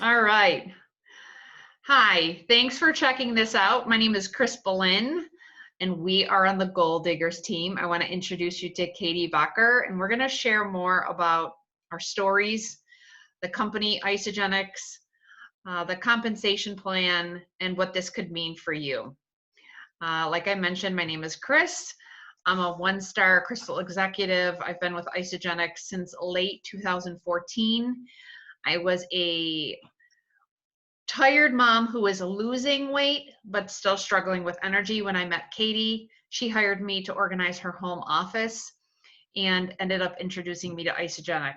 All right. Hi, thanks for checking this out. My name is Chris Belin, and we are on the Goal Diggers team. I want to introduce you to Katie Becker, and we're going to share more about our stories, the company Isagenix, the compensation plan, and what this could mean for you. Like I mentioned, my name is Chris. I'm a one-star crystal executive. I've been with Isagenix since late 2014. I was a tired mom who was losing weight but still struggling with energy when I met Katie. She hired me to organize her home office and ended up introducing me to Isagenix.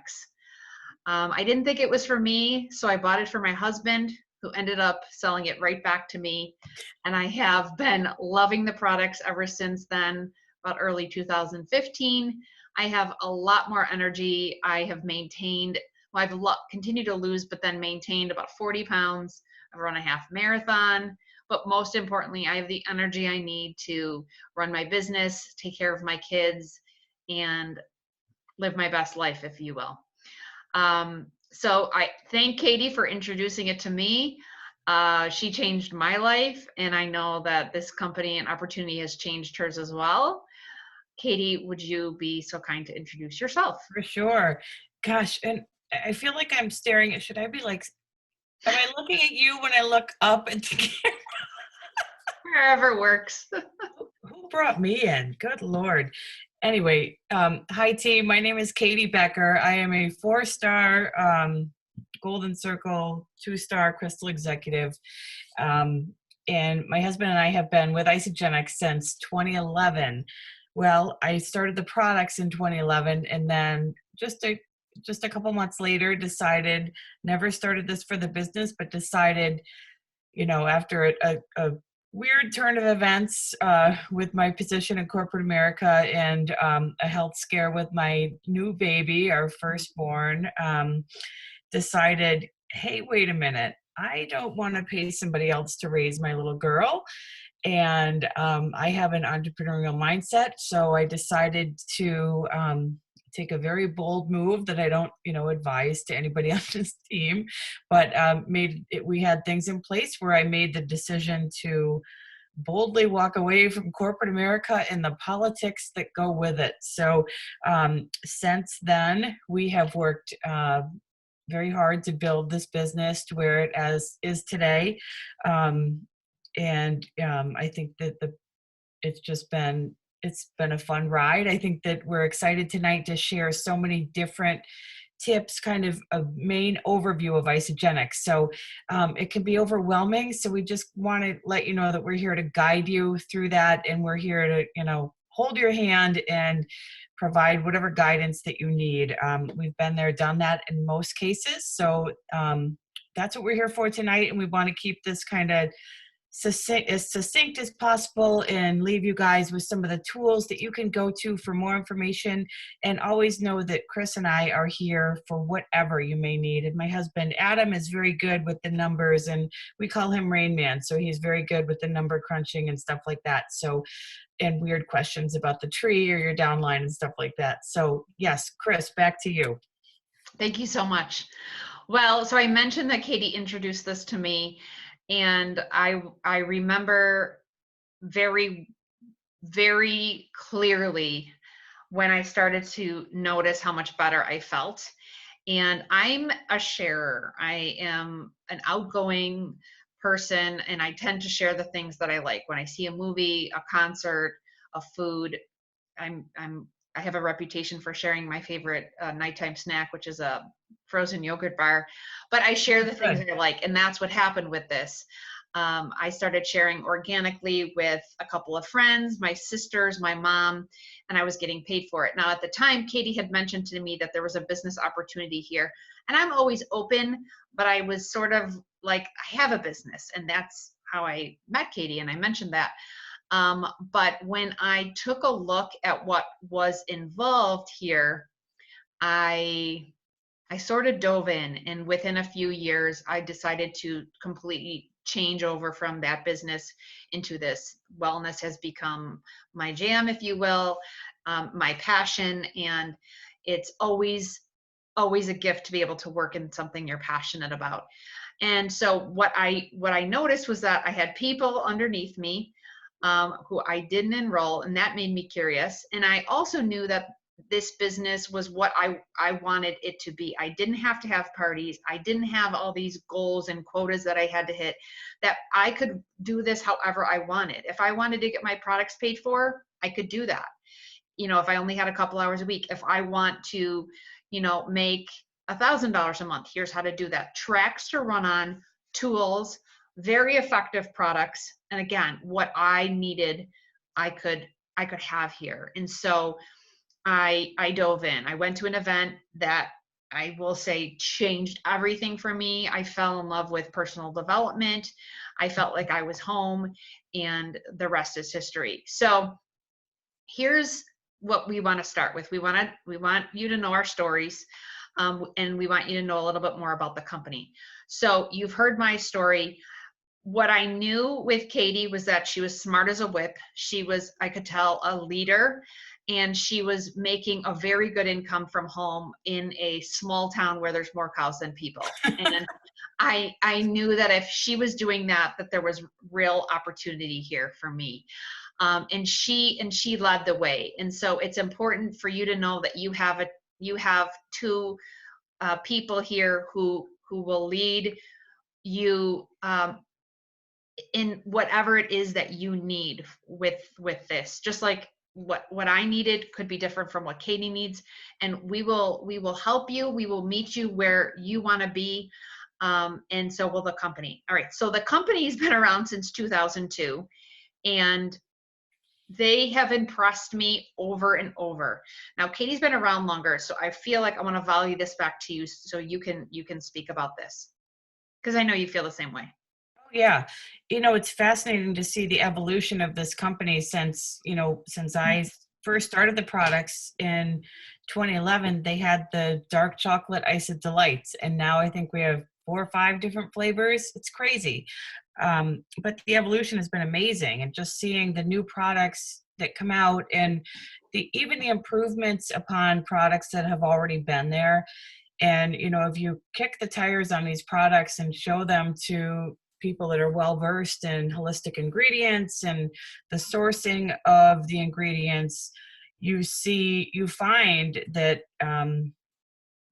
I didn't think it was for me, so I bought it for my husband, who ended up selling it right back to me. And I have been loving the products ever since then, about early 2015. I have a lot more energy. I have maintained, well, I've continued to lose, but then maintained about 40 pounds. I've run a half marathon. But most importantly, I have the energy I need to run my business, take care of my kids, and live my best life, if you will. So I thank Katie for introducing it to me. She changed my life, and I know that this company and opportunity has changed hers as well. Katie, would you be so kind to introduce yourself? For sure. Gosh, and I feel like I'm staring at, should I be like, am I looking at you when I look up at the camera? Wherever works. Who brought me in? Good Lord. Anyway, hi team. My name is Katie Becker. I am a 4-star Golden Circle, 2-star Crystal Executive. And my husband and I have been with Isagenix since 2011. Well, I started the products in 2011, and then just a couple months later decided, never started this for the business, but decided, after a weird turn of events with my position in corporate America and a health scare with my new baby, our firstborn, decided, hey, wait a minute, I don't want to pay somebody else to raise my little girl. And I have an entrepreneurial mindset. So I decided to take a very bold move that I don't, advise to anybody on this team, but we had things in place where I made the decision to boldly walk away from corporate America and the politics that go with it. So since then, we have worked very hard to build this business to where it is today. I think that it's been a fun ride. I think that we're excited tonight to share so many different tips, kind of a main overview of Isagenix. So it can be overwhelming. So we just want to let you know that we're here to guide you through that. And we're here to, hold your hand and provide whatever guidance that you need. We've been there, done that in most cases. So that's what we're here for tonight. And we want to keep this kind of as succinct as possible and leave you guys with some of the tools that you can go to for more information. And always know that Chris and I are here for whatever you may need. And my husband, Adam, is very good with the numbers, and we call him Rain Man. So he's very good with the number crunching and stuff like that. So, and weird questions about the tree or your downline and stuff like that. So yes, Chris, back to you. Thank you so much. Well, so I mentioned that Katie introduced this to me, and I remember very, very clearly when I started to notice how much better I felt. And I'm a sharer. I am an outgoing person, and I tend to share the things that I like. When I see a movie, a concert, a food, I have a reputation for sharing my favorite nighttime snack, which is a frozen yogurt bar. But I share the things that I like, and that's what happened with this. I started sharing organically with a couple of friends, my sisters, my mom, and I was getting paid for it. Now, at the time, Katie had mentioned to me that there was a business opportunity here, and I'm always open, but I was sort of like, I have a business, and that's how I met Katie, and I mentioned that. But when I took a look at what was involved here, I sort of dove in, and within a few years, I decided to completely change over from that business into this. Wellness has become my jam, if you will, my passion, and it's always always a gift to be able to work in something you're passionate about. And so what I noticed was that I had people underneath me who I didn't enroll, and that made me curious. And I also knew that this business was what I wanted it to be. I didn't have to have parties. I didn't have all these goals and quotas that I had to hit, that I could do this however I wanted. If I wanted to get my products paid for, I could do that. If I only had a couple hours a week, if I want to, make $1,000 a month, here's how to do that. Tracks to run on, tools, very effective products. And again, what I needed, I could have here. And so I dove in. I went to an event that I will say changed everything for me. I fell in love with personal development. I felt like I was home, and the rest is history. So here's what we want to start with. We want you to know our stories, and we want you to know a little bit more about the company. So you've heard my story. What I knew with Katie was that she was smart as a whip. She was, I could tell, a leader, and she was making a very good income from home in a small town where there's more cows than people. And I knew that if she was doing that there was real opportunity here for me. And she led the way. And so it's important for you to know that you have two people here who will lead you in whatever it is that you need with this. Just like what I needed could be different from what Katie needs, and we will help you. We will meet you where you want to be, and so will the company. All right. So the company's been around since 2002, and they have impressed me over and over. Now, Katie's been around longer, so I feel like I want to volley this back to you so you can speak about this, because I know you feel the same way. Yeah. It's fascinating to see the evolution of this company since I first started the products in 2011. They had the dark chocolate Ice Delights, and now I think we have 4 or 5 different flavors. It's crazy. But the evolution has been amazing, and just seeing the new products that come out, and even the improvements upon products that have already been there. And, if you kick the tires on these products and show them to people that are well versed in holistic ingredients and the sourcing of the ingredients, you find that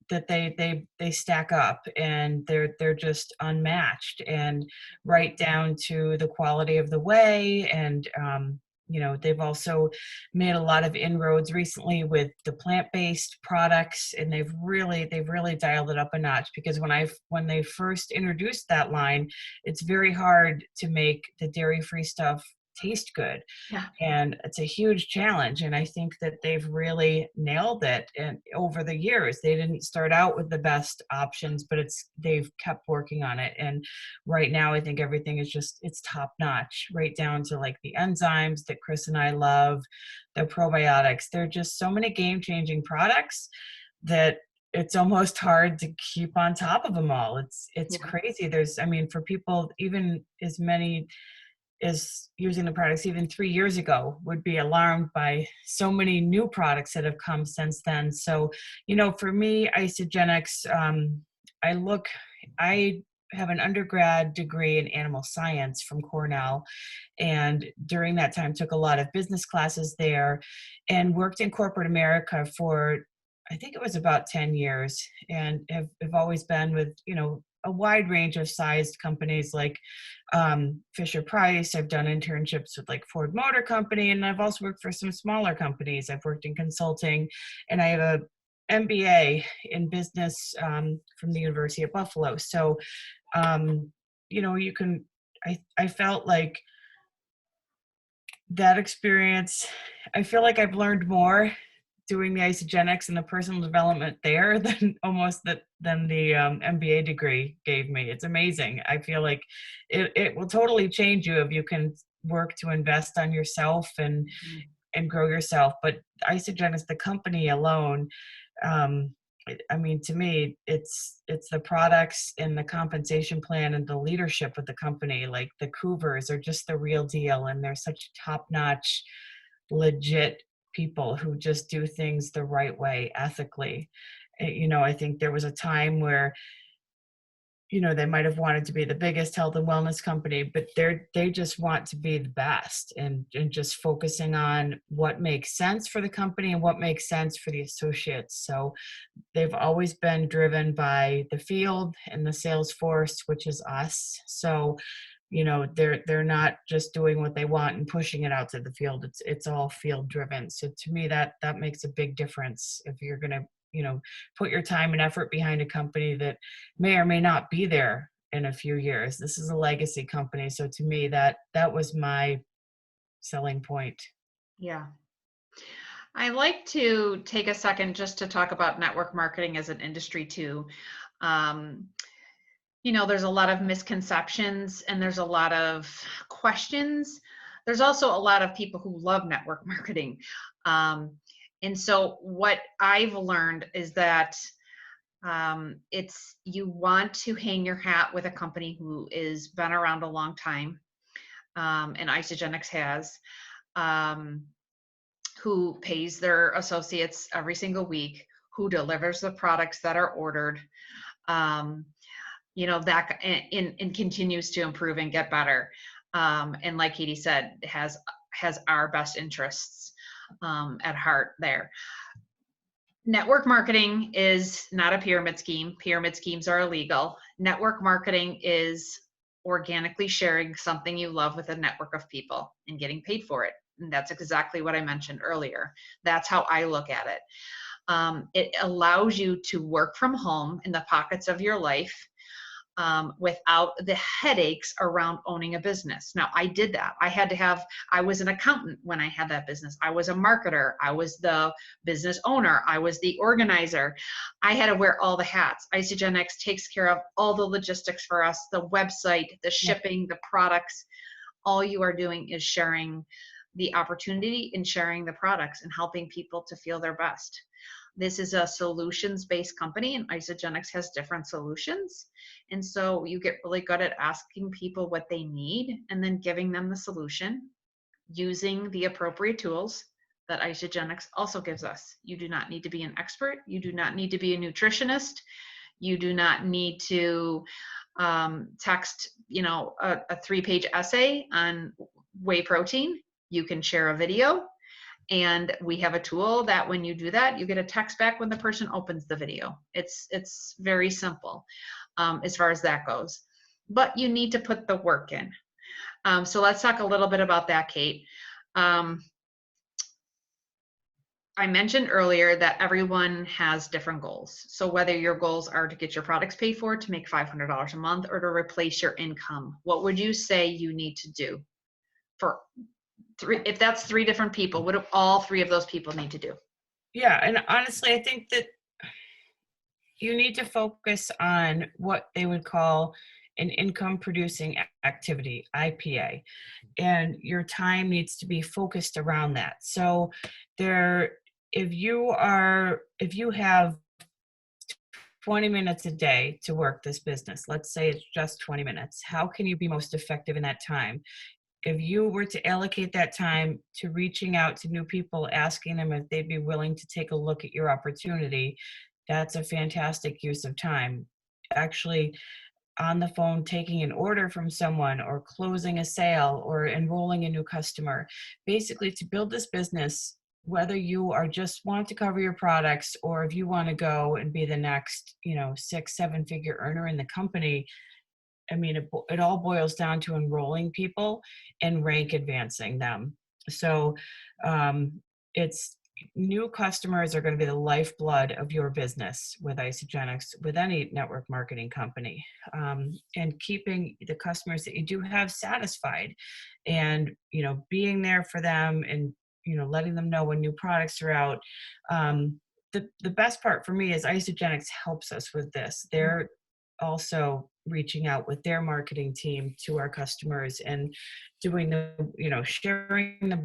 that they stack up, and they're just unmatched, and right down to the quality of the whey. And they've also made a lot of inroads recently with the plant-based products, and they've really dialed it up a notch, because when they first introduced that line, it's very hard to make the dairy-free stuff taste good. Yeah. And it's a huge challenge, and I think that they've really nailed it. And over the years, they didn't start out with the best options, but they've kept working on it. And right now, I think everything is it's top notch, right down to like the enzymes that Chris and I love, the probiotics. There are just so many game-changing products that it's almost hard to keep on top of them all. It's crazy. For people even as many is using the products even 3 years ago would be alarmed by so many new products that have come since then. So, for me, Isagenix, I have an undergrad degree in animal science from Cornell, and during that time took a lot of business classes there, and worked in corporate America for, I think it was about 10 years, and have always been with, a wide range of sized companies like Fisher Price. I've done internships with like Ford Motor Company, and I've also worked for some smaller companies. I've worked in consulting, and I have a MBA in business from the University of Buffalo. So, I felt like that experience, I feel like I've learned more doing the Isagenix and the personal development there than the MBA degree gave me. It's amazing. I feel like it will totally change you if you can work to invest on yourself and grow yourself. But Isagenix, the company alone, to me, it's the products and the compensation plan and the leadership of the company. Like the Cougars are just the real deal, and they're such top-notch, legit people who just do things the right way, ethically. I think there was a time where, they might have wanted to be the biggest health and wellness company, but they just want to be the best, and just focusing on what makes sense for the company and what makes sense for the associates. So they've always been driven by the field and the sales force, which is us. So, they're not just doing what they want and pushing it out to the field. It's all field driven. So to me, that makes a big difference if you're going to, put your time and effort behind a company that may or may not be there in a few years. This is a legacy company. So to me, that was my selling point. Yeah. I like to take a second just to talk about network marketing as an industry too. Um, there's a lot of misconceptions and there's a lot of questions. There's also a lot of people who love network marketing. And so what I've learned is that you want to hang your hat with a company who is been around a long time, and Isagenix has, who pays their associates every single week, who delivers the products that are ordered, that and continues to improve and get better. And like Katie said, has our best interests at heart there. Network marketing is not a pyramid scheme. Pyramid schemes are illegal. Network marketing is organically sharing something you love with a network of people and getting paid for it. And that's exactly what I mentioned earlier. That's how I look at it. It allows you to work from home in the pockets of your life without the headaches around owning a business. Now, I did that. I was an accountant when I had that business. I was a marketer. I was the business owner. I was the organizer. I had to wear all the hats. Isagenix takes care of all the logistics for us, the website, the shipping, the products. All you are doing is sharing the opportunity and sharing the products and helping people to feel their best. This is a solutions-based company, and Isagenix has different solutions. And so you get really good at asking people what they need and then giving them the solution using the appropriate tools that Isagenix also gives us. You do not need to be an expert. You do not need to be a nutritionist. You do not need to text, a 3-page essay on whey protein. You can share a video. And we have a tool that when you do that, you get a text back when the person opens the video. It's very simple as far as that goes. But you need to put the work in. So let's talk a little bit about that, Kate. I mentioned earlier that everyone has different goals. So whether your goals are to get your products paid for, to make $500 a month, or to replace your income, what would you say you need to do for if that's 3 different people, what do all 3 of those people need to do? Yeah, and honestly, I think that you need to focus on what they would call an income producing activity, IPA, and your time needs to be focused around that. So if you have 20 minutes a day to work this business, let's say it's just 20 minutes, how can you be most effective in that time? If you were to allocate that time to reaching out to new people, asking them if they'd be willing to take a look at your opportunity, that's a fantastic use of time. Actually, on the phone, taking an order from someone or closing a sale or enrolling a new customer, basically to build this business, whether you are just want to cover your products or if you want to go and be the next, 6-7 figure earner in the company. I mean, it all boils down to enrolling people and rank advancing them. So it's new customers are going to be the lifeblood of your business with Isagenix, with any network marketing company, and keeping the customers that you do have satisfied and, being there for them and, letting them know when new products are out. The best part for me is Isagenix helps us with this. They're also reaching out with their marketing team to our customers and doing sharing the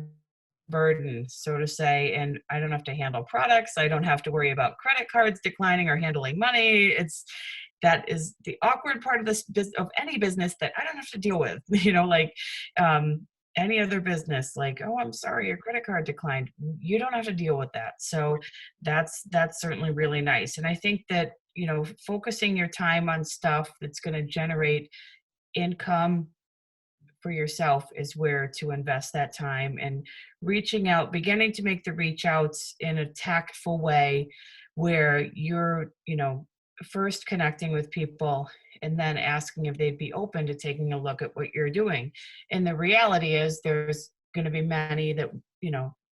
burden, so to say. And I don't have to handle products. I don't have to worry about credit cards declining or handling money. That is the awkward part of of any business that I don't have to deal with, any other business, like, oh, I'm sorry, your credit card declined. You don't have to deal with that. So that's certainly really nice. And I think that, focusing your time on stuff that's going to generate income for yourself is where to invest that time, and reaching out, beginning to make the reach outs in a tactful way where you're, first connecting with people and then asking if they'd be open to taking a look at what you're doing. And the reality is there's going to be many that,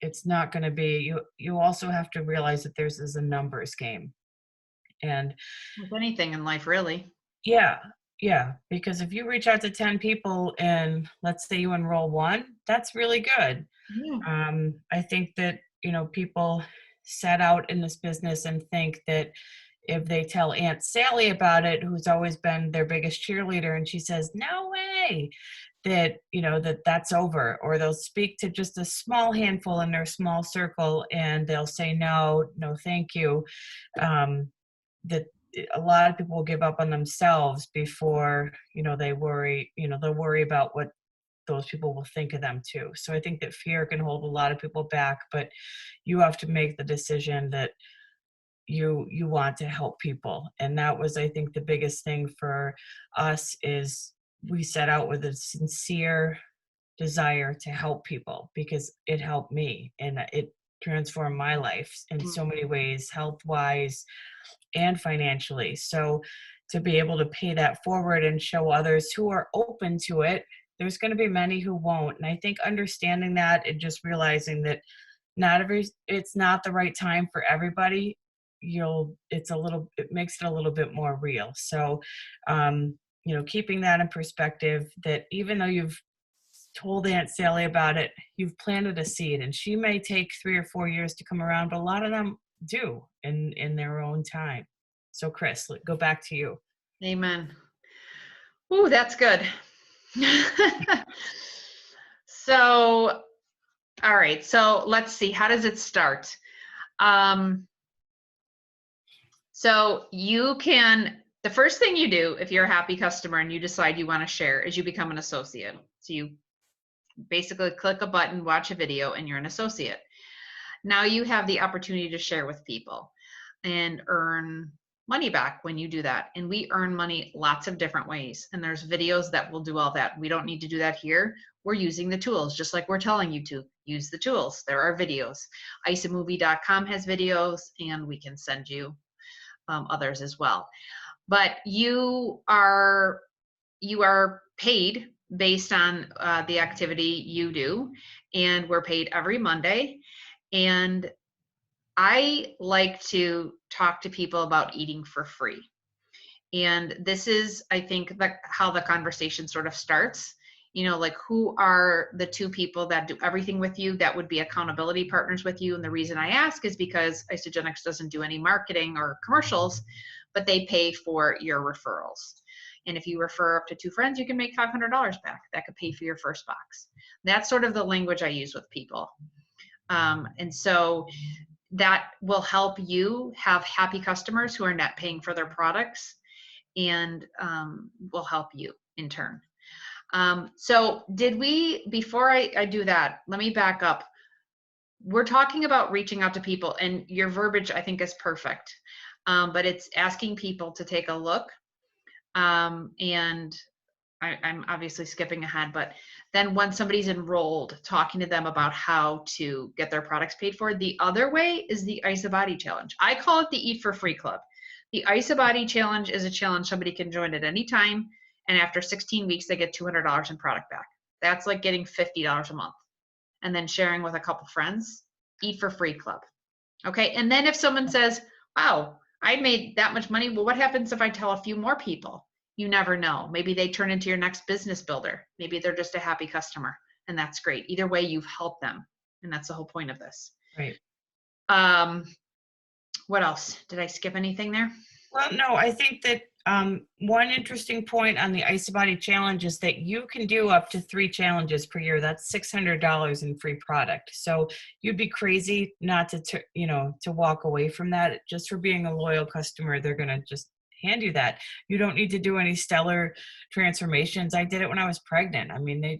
it's not going to be, you also have to realize that there's is a numbers game. And With anything in life, really. yeah, yeah, because if you reach out to 10 people and let's say you enroll one, that's really good. Yeah. I think that, people set out in this business and think that if they tell Aunt Sally about it, who's always been their biggest cheerleader, and she says, no way, that, that's over, or they'll speak to just a small handful in their small circle and they'll say, no, no, thank you. That a lot of people will give up on themselves before, they worry, they'll worry about what those people will think of them too. So I think that fear can hold a lot of people back, but you have to make the decision that you want to help people. And that was, I think, the biggest thing for us is we set out with a sincere desire to help people because it helped me and it transformed my life in so many ways, health wise and financially. So to be able to pay that forward and show others who are open to it, there's going to be many who won't. And I think understanding that and just realizing that it's not the right time for everybody, it makes it a little bit more real. So, keeping that in perspective, that even though you've told Aunt Sally about it, you've planted a seed, and she may take 3 or 4 years to come around, but a lot of them do in their own time. So Chris, go back to you. Amen. Ooh, that's good. So, all right. So let's see. How does it start? So the first thing you do if you're a happy customer and you decide you want to share is you become an associate. So you basically click a button, watch a video, and you're an associate. Now you have the opportunity to share with people and earn money back when you do that. And we earn money lots of different ways. And there's videos that will do all that. We don't need to do that here. We're using the tools, just like we're telling you to use the tools. There are videos. isamovie.com has videos, and we can send you others as well. But you are paid based on the activity you do, and we're paid every Monday. And I like to talk to people about eating for free. And this is, I think, how the conversation sort of starts. Like, who are the two people that do everything with you that would be accountability partners with you? And the reason I ask is because Isagenix doesn't do any marketing or commercials, but they pay for your referrals. And if you refer up to 2 friends, you can make $500 back. That could pay for your first box. That's sort of the language I use with people. And so that will help you have happy customers who are net paying for their products, and will help you in turn. So before I do that, let me back up. We're talking about reaching out to people, and your verbiage, I think, is perfect. But it's asking people to take a look. And I'm obviously skipping ahead, but then when somebody's enrolled, talking to them about how to get their products paid for. The other way is the Isabody Challenge. I call it the Eat for Free Club. The Isabody Challenge is a challenge somebody can join at any time, and after 16 weeks, they get $200 in product back. That's like getting $50 a month, and then sharing with a couple friends. Eat for Free Club. Okay, and then if someone says, wow, I made that much money, well, what happens if I tell a few more people? You never know. Maybe they turn into your next business builder. Maybe they're just a happy customer, and that's great. Either way, you've helped them, and that's the whole point of this. Right. What else? Did I skip anything there? Well, no, I think that one interesting point on the Isabody Challenge is that you can do up to 3 challenges per year. That's $600 in free product. So you'd be crazy not to walk away from that. Just for being a loyal customer, they're going to just hand you that. You don't need to do any stellar transformations. I did it when I was pregnant. I mean,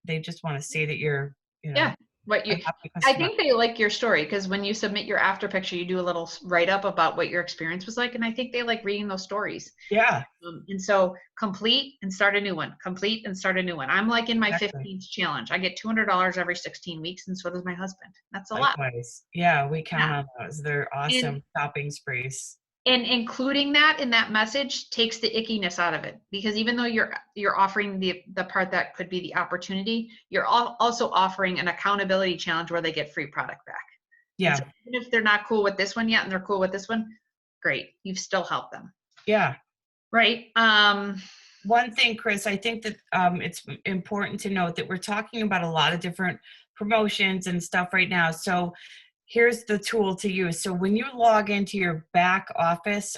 they just want to see that you're, Yeah. What a you, happy I customer. think they like your story because when you submit your after picture, you do a little write up about what your experience was like. And I think they like reading those stories. Yeah, And so complete and start a new one, complete and start a new one. I'm like in my exactly. 15th challenge. I get $200 every 16 weeks. And so does my husband. That's a lot. Likewise. Yeah, we count Yeah. on those. They're And awesome shopping sprees. and including that in that message takes the ickiness out of it because even though you're offering the part that could be the opportunity, you're also offering an accountability challenge where they get free product back. And Yeah, so even if they're not cool with this one yet and they're cool with this one, great, you've still helped them, yeah. right? One thing, Chris, I think that it's important to note that we're talking about a lot of different promotions and stuff right now. So here's the tool to use. So when you log into your back office,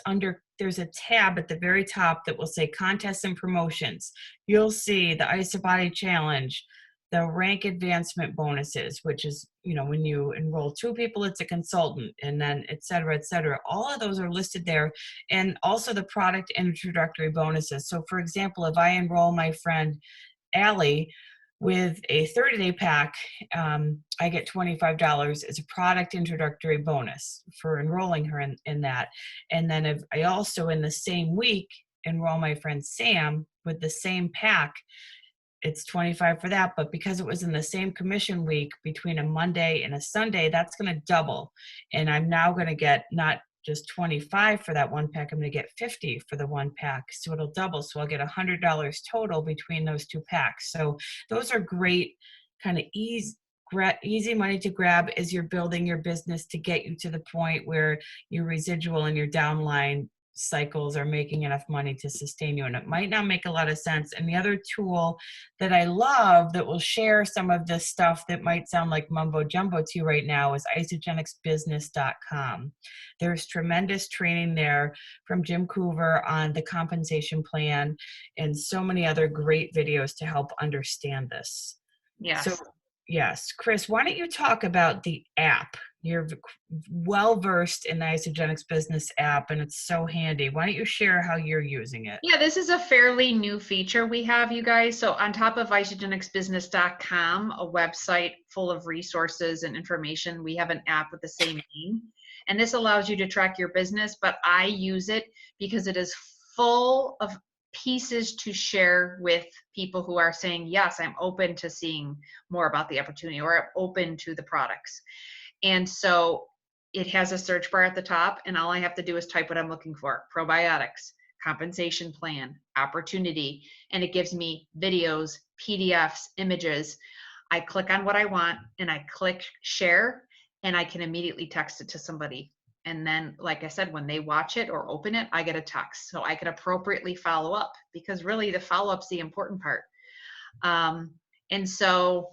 there's a tab at the very top that will say contests and promotions. You'll see the Isabody Challenge, the rank advancement bonuses, which is, when you enroll 2 people, it's a consultant, and then et cetera, et cetera. All of those are listed there, and also the product introductory bonuses. So for example, if I enroll my friend Allie with a 30-day pack, I get $25 as a product introductory bonus for enrolling her in that. And then if I also in the same week enroll my friend Sam with the same pack, it's 25 for that. But because it was in the same commission week between a Monday and a Sunday, that's going to double. And I'm now going to get not just 25 for that one pack, I'm going to get 50 for the one pack. So it'll double. So I'll get $100 total between those 2 packs. So those are great kind of easy money to grab as you're building your business to get you to the point where your residual and your downline cycles are making enough money to sustain you. And it might not make a lot of sense. And the other tool that I love that will share some of this stuff that might sound like mumbo jumbo to you right now is isagenixbusiness.com. There's tremendous training there from Jim Coover on the compensation plan and so many other great videos to help understand this. So Yes. yes, Chris, why don't you talk about the app? You're well versed in the Isagenix business app and it's so handy. Why don't you share how you're using it? Yeah, this is a fairly new feature we have, you guys. So on top of isagenixbusiness.com, a website full of resources and information, we have an app with the same name. And this allows you to track your business, but I use it because it is full of pieces to share with people who are saying, yes, I'm open to seeing more about the opportunity or I'm open to the products. And so it has a search bar at the top, and all I have to do is type what I'm looking for: probiotics, compensation plan, opportunity, and it gives me videos, PDFs, images. I click on what I want and I click share, and I can immediately text it to somebody. And then, like I said, when they watch it or open it, I get a text. So I can appropriately follow up because really the follow up's the important part. And so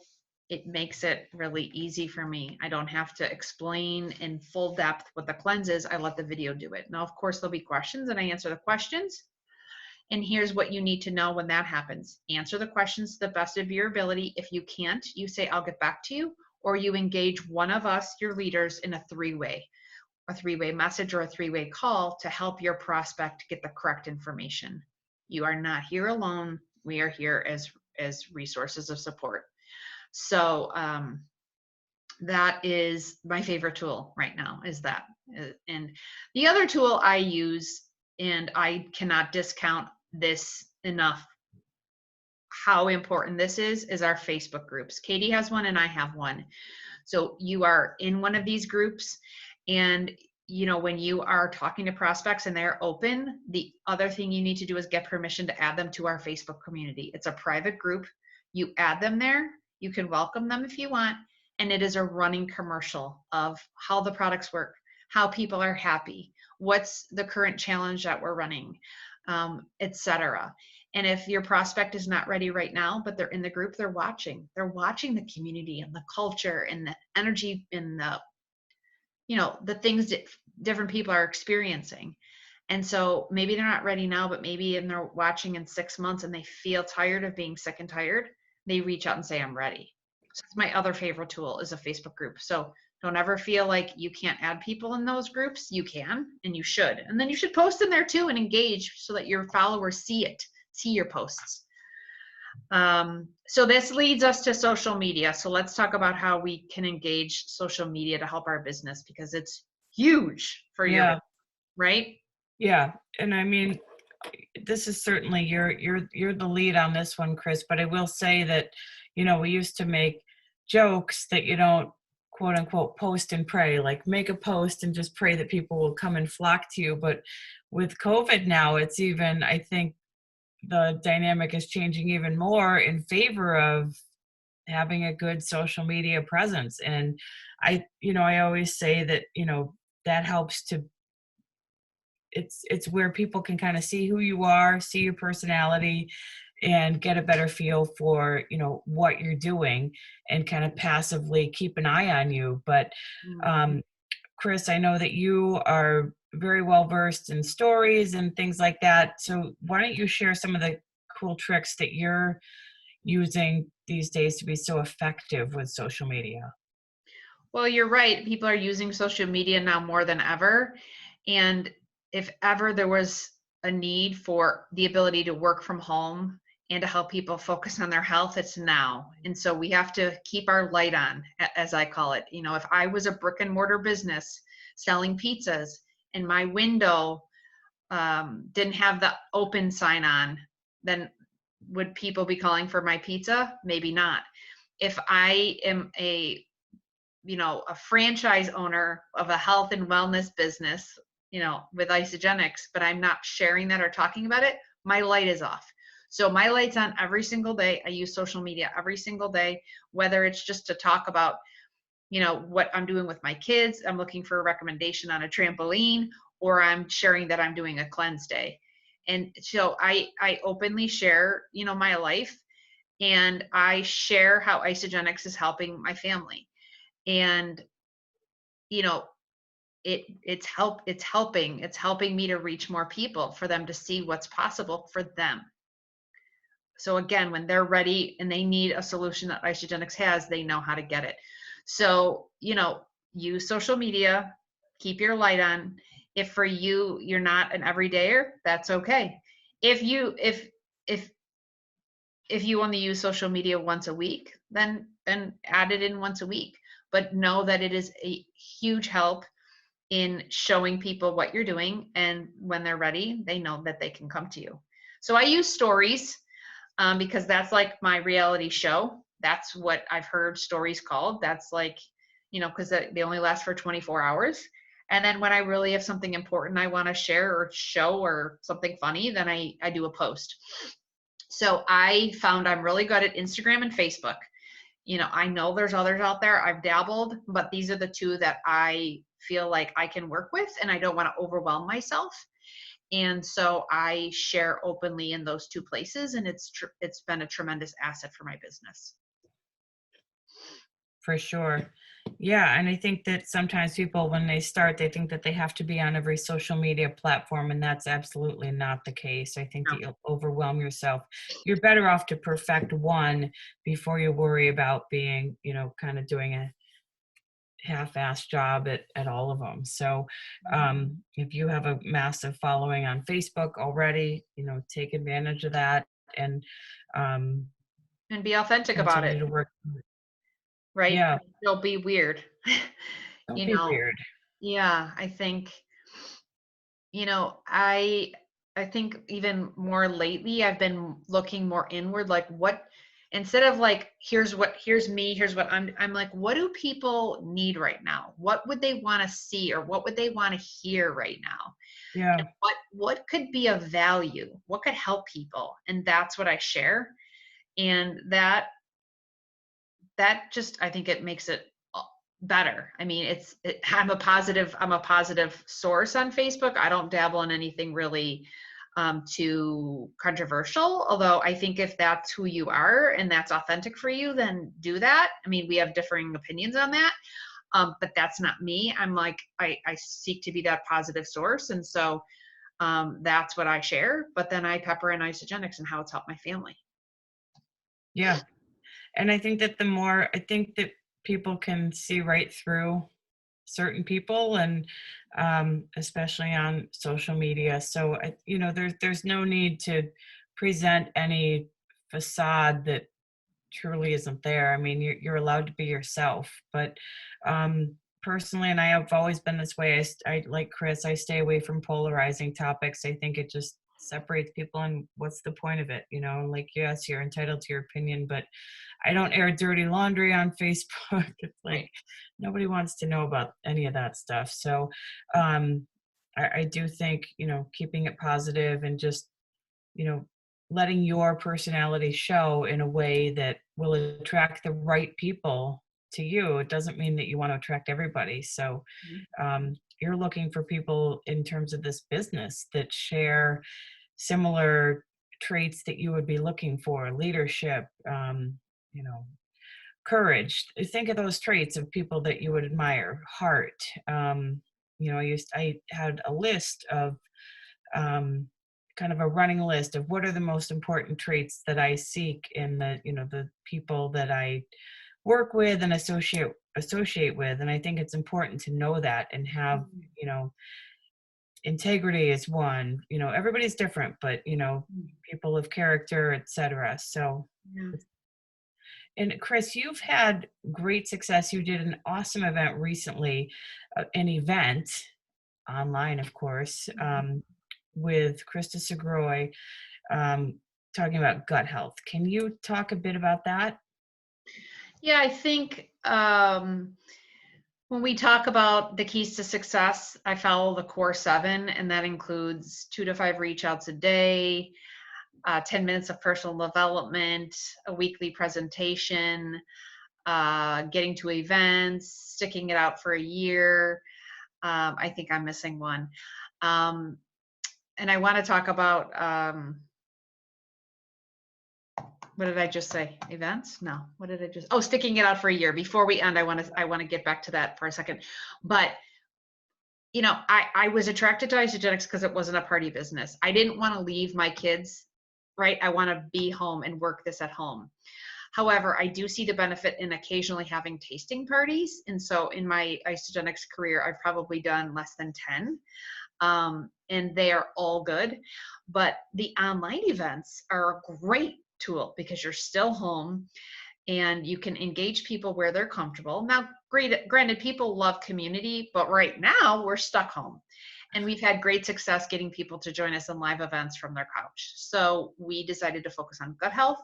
it makes it really easy for me. I don't have to explain in full depth what the cleanse is. I let the video do it. Now, of course, there'll be questions and I answer the questions. And here's what you need to know when that happens. Answer the questions to the best of your ability. If you can't, you say, I'll get back to you, or you engage one of us, your leaders, in a three-way message or a three-way call to help your prospect get the correct information. You are not here alone. We are here as resources of support. So that is my favorite tool right now, is that. And the other tool I use, and I cannot discount this enough, how important this is our Facebook groups. Katie has one and I have one. So you are in one of these groups, and when you are talking to prospects and they're open, the other thing you need to do is get permission to add them to our Facebook community. It's a private group. You add them there. You can welcome them if you want. And it is a running commercial of how the products work, how people are happy, what's the current challenge that we're running, etc. And if your prospect is not ready right now, but they're in the group, they're watching the community and the culture and the energy and the things that different people are experiencing. And so maybe they're not ready now, but maybe they're watching in 6 months and they feel tired of being sick and tired. They reach out and say, I'm ready. So it's my other favorite tool is a Facebook group. So don't ever feel like you can't add people in those groups. You can, and you should. And then you should post in there too and engage so that your followers see your posts. So this leads us to social media. So let's talk about how we can engage social media to help our business, because it's huge for your Yeah, business, right? yeah. And I mean, this is certainly you're the lead on this one, Chris. But I will say that, we used to make jokes that you don't quote unquote post and pray, like make a post and just pray that people will come and flock to you. But with COVID now, it's even, I think the dynamic is changing even more in favor of having a good social media presence. And I always say that, that helps to it's where people can kind of see who you are, see your personality, and get a better feel for, what you're doing, and kind of passively keep an eye on you. But Mhm. um, Chris, I know that you are very well versed in stories and things like that. So why don't you share some of the cool tricks that you're using these days to be so effective with social media? Well, you're right. People are using social media now more than ever. And if ever there was a need for the ability to work from home and to help people focus on their health, it's now. And so we have to keep our light on, as I call it. If I was a brick and mortar business selling pizzas and my window didn't have the open sign on, then would people be calling for my pizza? Maybe not. If I am a franchise owner of a health and wellness business, with Isagenix, but I'm not sharing that or talking about it, my light is off. So my light's on every single day. I use social media every single day, whether it's just to talk about, what I'm doing with my kids. I'm looking for a recommendation on a trampoline, or I'm sharing that I'm doing a cleanse day. And so I openly share, my life, and I share how Isagenix is helping my family. And you know it's helping me to reach more people, for them to see what's possible for them. So again, when they're ready and they need a solution that Isagenix has, they know how to get it. So use social media, keep your light on. If for you you're not an everydayer, that's okay. If you if if if you only use social media once a week, then add it in once a week. But know that it is a huge help in showing people what you're doing, and when they're ready, they know that they can come to you. So I use stories, because that's like my reality show. That's what I've heard stories called. That's like, because they only last for 24 hours. And then when I really have something important I want to share or show, or something funny, then I do a post. So I found I'm really good at Instagram and Facebook. I know there's others out there. I've dabbled, but these are the two that I feel like I can work with, and I don't want to overwhelm myself. And so I share openly in those two places, and it's been a tremendous asset for my business. For sure. Yeah, and I think that sometimes people, when they start, they think that they have to be on every social media platform, and that's absolutely not the case. I think No. that you'll overwhelm yourself. You're better off to perfect one before you worry about being, kind of doing a half-assed job at all of them. So if you have a massive following on Facebook already, take advantage of that, and um, And be authentic about continue it, to work. right? Yeah, Don't be weird. don't you be know, weird. yeah, I think, I think even more lately I've been looking more inward, like what, instead of like here's me, here's what I'm like, what do people need right now? What would they want to see, or what would they want to hear right now? And Yeah. what could be of value? What could help people? And that's what I share. And that just, I think it makes it better. I mean, I'm a positive source on Facebook. I don't dabble in anything really too controversial. Although I think if that's who you are and that's authentic for you, then do that. I mean, we have differing opinions on that, but that's not me. I'm like, I seek to be that positive source, and so that's what I share. But then I pepper in Isagenix and how it's helped my family. Yeah. And I think that people can see right through certain people, and especially on social media. So there's no need to present any facade that truly isn't there. I mean, you're allowed to be yourself, but personally, and I have always been this way. I like Chris. I stay away from polarizing topics. I think it just separates people, and what's the point of it? Like, yes, you're entitled to your opinion, but I don't air dirty laundry on Facebook. It's like Right. nobody wants to know about any of that stuff. So um, I do think, keeping it positive and just, you know, letting your personality show in a way that will attract the right people to you. It doesn't mean that you want to attract everybody. So Mhm. you're looking for people in terms of this business that share similar traits that you would be looking for: leadership, you know, courage. Think of those traits of people that you would admire. Heart. I had a list of um, kind of a running list of what are the most important traits that I seek in the people that I work with and associate with. And I think it's important to know that and have, Mhm. you know, integrity is one. Everybody's different, but people of character, etc. So, Yeah. and Chris, you've had great success. You did an awesome event recently, an event online, of course, with Krista Segroy, um, talking about gut health. Can you talk a bit about that? Yeah, I think when we talk about the keys to success, I follow the core 7, and that includes 2 to 5 reach outs a day, 10 minutes of personal development, a weekly presentation, getting to events, sticking it out for a year. I think I'm missing one. Um, and I want to talk about what did I just say? Events? No. What did I just? Oh, sticking it out for a year. Before we end, I want to get back to that for a second. But I was attracted to Isagenix because it wasn't a party business. I didn't want to leave my kids, right? I want to be home and work this at home. However, I do see the benefit in occasionally having tasting parties. And so in my Isagenix career, I've probably done less than 10. And they are all good. But the online events are a great tool because you're still home and you can engage people where they're comfortable. Now, granted, people love community, but right now we're stuck home. And we've had great success getting people to join us in live events from their couch. So we decided to focus on gut health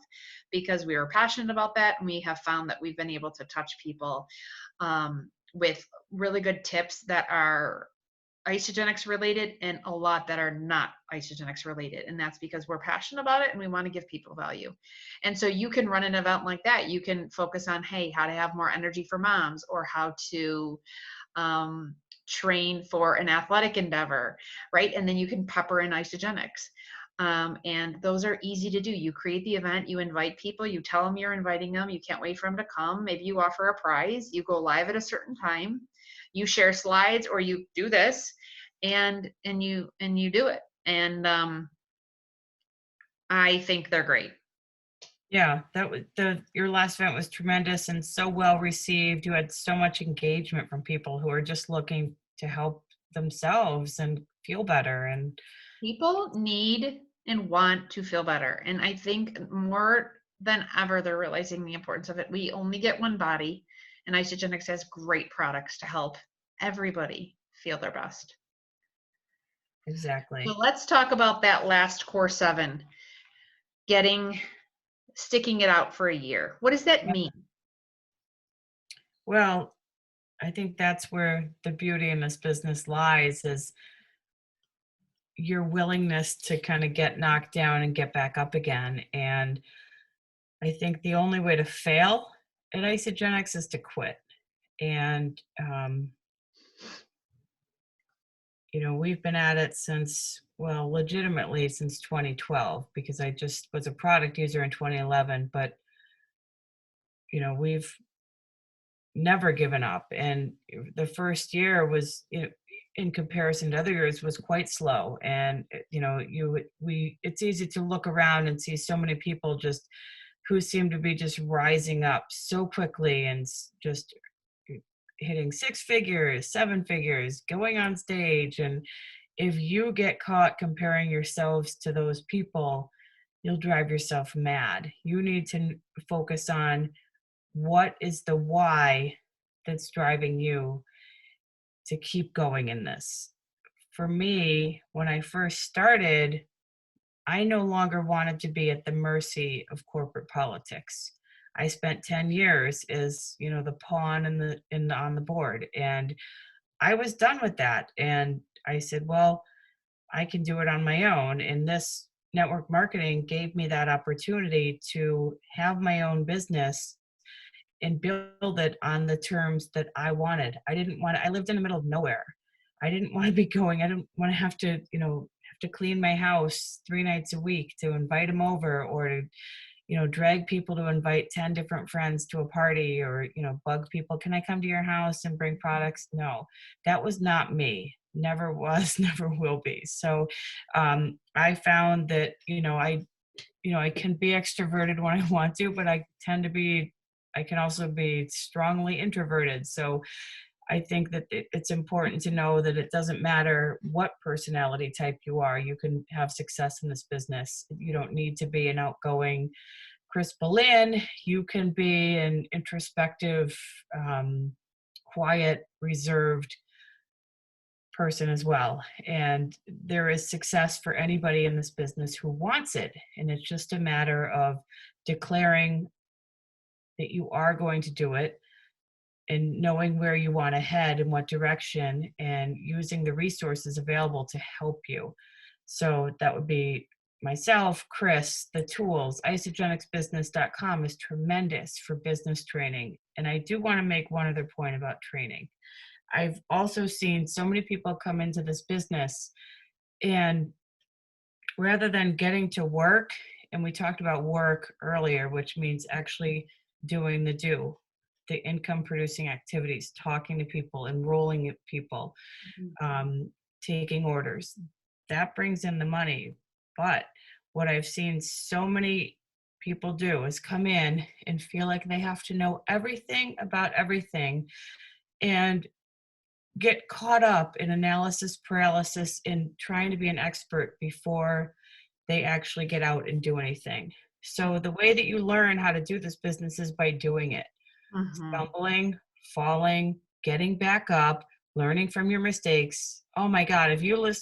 because we were passionate about that. And we have found that we've been able to touch people with really good tips that are Isagenix related and a lot that are not Isagenix related. And that's because we're passionate about it and we want to give people value. And so you can run an event like that. You can focus on, hey, how to have more energy for moms or how to train for an athletic endeavor, right? And then you can pepper in Isagenix. And those are easy to do. You create the event, you invite people, you tell them you're inviting them, you can't wait for them to come. Maybe you offer a prize, you go live at a certain time, you share slides, or you do this, and you do it. And I think they're great. Yeah, that was your last event was tremendous and so well received. You had so much engagement from people who are just looking to help themselves and feel better. And People need and want to feel better. And I think more than ever, they're realizing the importance of it. We only get one body, and Isagenix has great products to help everybody feel their best. So exactly. let's talk about that last core 7, sticking it out for a year. What does that Yeah. mean? Well, I think that's where the beauty in this business lies, is your willingness to kind of get knocked down and get back up again. And I think the only way to fail at Isagenix is to quit. And we've been at it since, well, legitimately since 2012, because I just was a product user in 2011, but we've never given up. And the first year was, in comparison to other years, was quite slow. And it's easy to look around and see so many people just who seem to be just rising up so quickly and just hitting 6 figures, 7 figures, going on stage. And if you get caught comparing yourselves to those people, you'll drive yourself mad. You need to focus on what is the why that's driving you to keep going in this. For me, when I first started, I no longer wanted to be at the mercy of corporate politics. I spent 10 years as, the pawn on the board, and I was done with that. And I said, well, I can do it on my own. And this network marketing gave me that opportunity to have my own business and build it on the terms that I wanted. I lived in the middle of nowhere. I didn't want to be going, I didn't want to have to, have to clean my house 3 nights a week to invite them over, or to, drag people to invite 10 different friends to a party, or, bug people. Can I come to your house and bring products? No, that was not me. Never was, never will be. So I found that, I can be extroverted when I want to, but I can also be strongly introverted. So I think that it's important to know that it doesn't matter what personality type you are. You can have success in this business. You don't need to be an outgoing Chris Belin. You can be an introspective, quiet, reserved person as well. And there is success for anybody in this business who wants it. And it's just a matter of declaring that you are going to do it, and knowing where you want to head and what direction, and using the resources available to help you. So that would be myself, Chris, the tools. Isagenixbusiness.com is tremendous for business training. And I do want to make one other point about training. I've also seen so many people come into this business, and rather than getting to work, and we talked about work earlier, which means actually doing the income producing activities, talking to people, enrolling at people, taking orders. That brings in the money. But what I've seen so many people do is come in and feel like they have to know everything about everything, and get caught up in analysis paralysis in trying to be an expert before they actually get out and do anything. So the way that you learn how to do this business is by doing it. Stumbling, falling, getting back up, learning from your mistakes. Oh my God, if you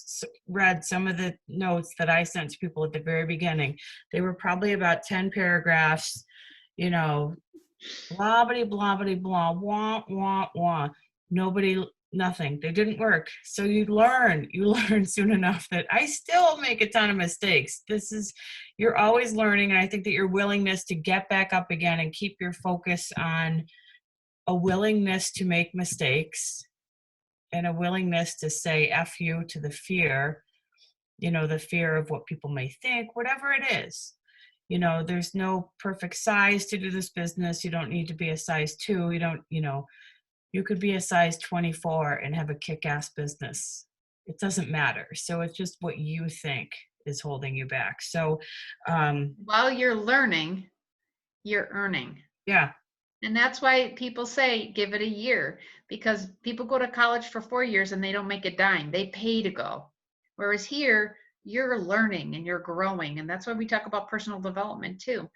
read some of the notes that I sent to people at the very beginning, they were probably about 10 paragraphs, blah, blah, blah, blah, blah, wah, wah, wah. Nothing. They didn't work. So you learn soon enough that I still make a ton of mistakes. You're always learning. And I think that your willingness to get back up again and keep your focus on a willingness to make mistakes, and a willingness to say F you to the fear, the fear of what people may think, whatever it is. There's no perfect size to do this business. You don't need to be a size 2. You could be a size 24 and have a kick-ass business. It doesn't matter. So it's just what you think is holding you back. So while you're learning, you're earning. Yeah. And that's why people say, give it a year, because people go to college for 4 years and they don't make a dime. They pay to go. Whereas here, you're learning and you're growing. And that's why we talk about personal development too.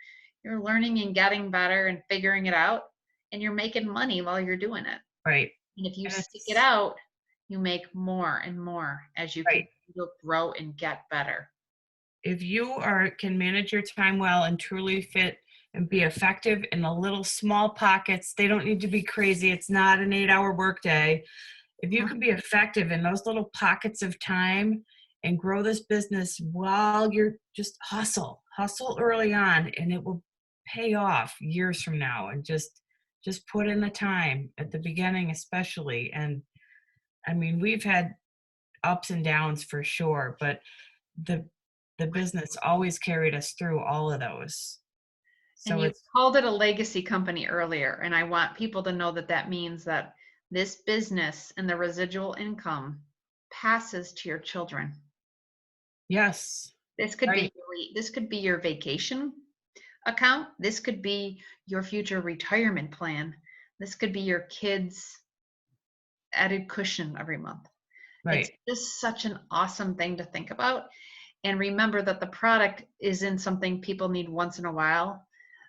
You're learning and getting better and figuring it out, and you're making money while you're doing it. Right. And if you stick it out, you make more and more as you continue to grow and get better. If you can manage your time well and truly fit and be effective in the little small pockets, they don't need to be crazy. It's not an 8-hour workday. If you can be effective in those little pockets of time and grow this business while you're just hustle early on, and it will pay off years from now. And just put in the time at the beginning, especially. And I mean, we've had ups and downs for sure, but the business always carried us through all of those. So and you called it a legacy company earlier, and I want people to know that means that this business and the residual income passes to your children. Yes. This could be your vacation account. This could be your future retirement plan. This could be your kids' added cushion every month. Right. It's just such an awesome thing to think about. And remember that the product isn't something people need once in a while.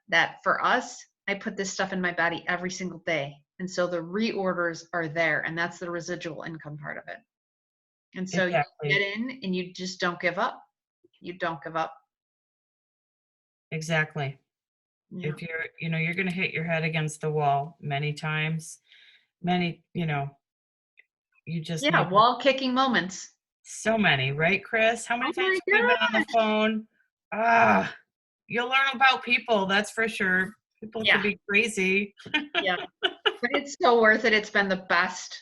That for us, I put this stuff in my body every single day. And so the reorders are there, and that's the residual income part of it. And so you get Exactly. in and you just don't give up. You don't give up. Exactly. Yeah. If you're going to hit your head against the wall many times, you just Yeah, need wall kicking moments. so many, right, Chris? How Oh many times my have we been on the gosh. phone? Ah, you'll learn about people, that's for sure. People Yeah, can be crazy. yeah. But it's so worth it. It's been the best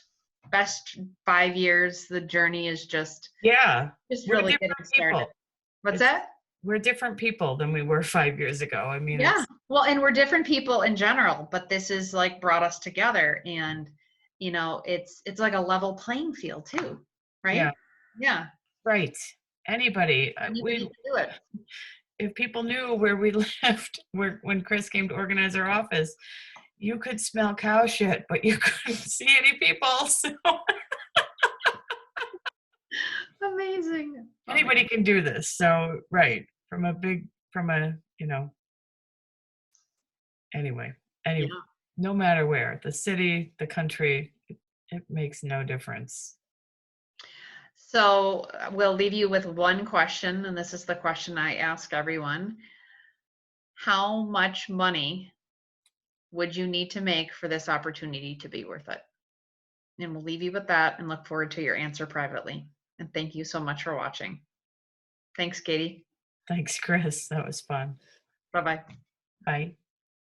5 years. The journey is Yeah, just we're really different getting started. people. What's It's that? we're different people than we were 5 years ago. I mean, Yeah. it's Well, and we're different people in general, but this is like brought us together, and it's like a level playing field too, yeah, right? Yeah. right. Anybody, Anybody can do it. if people knew where we lived, when Chris came to organize our office, you could smell cow shit, but you couldn't see any people. So Amazing. anybody Amazing. can do this. So right, from a anyway, Yeah. no matter where, the city, the country, it makes no difference. So we'll leave you with one question, and this is the question I ask everyone. How much money would you need to make for this opportunity to be worth it? And we'll leave you with that and look forward to your answer privately. And thank you so much for watching. Thanks, Katie. Thanks, Chris. That was fun. Bye bye. Bye.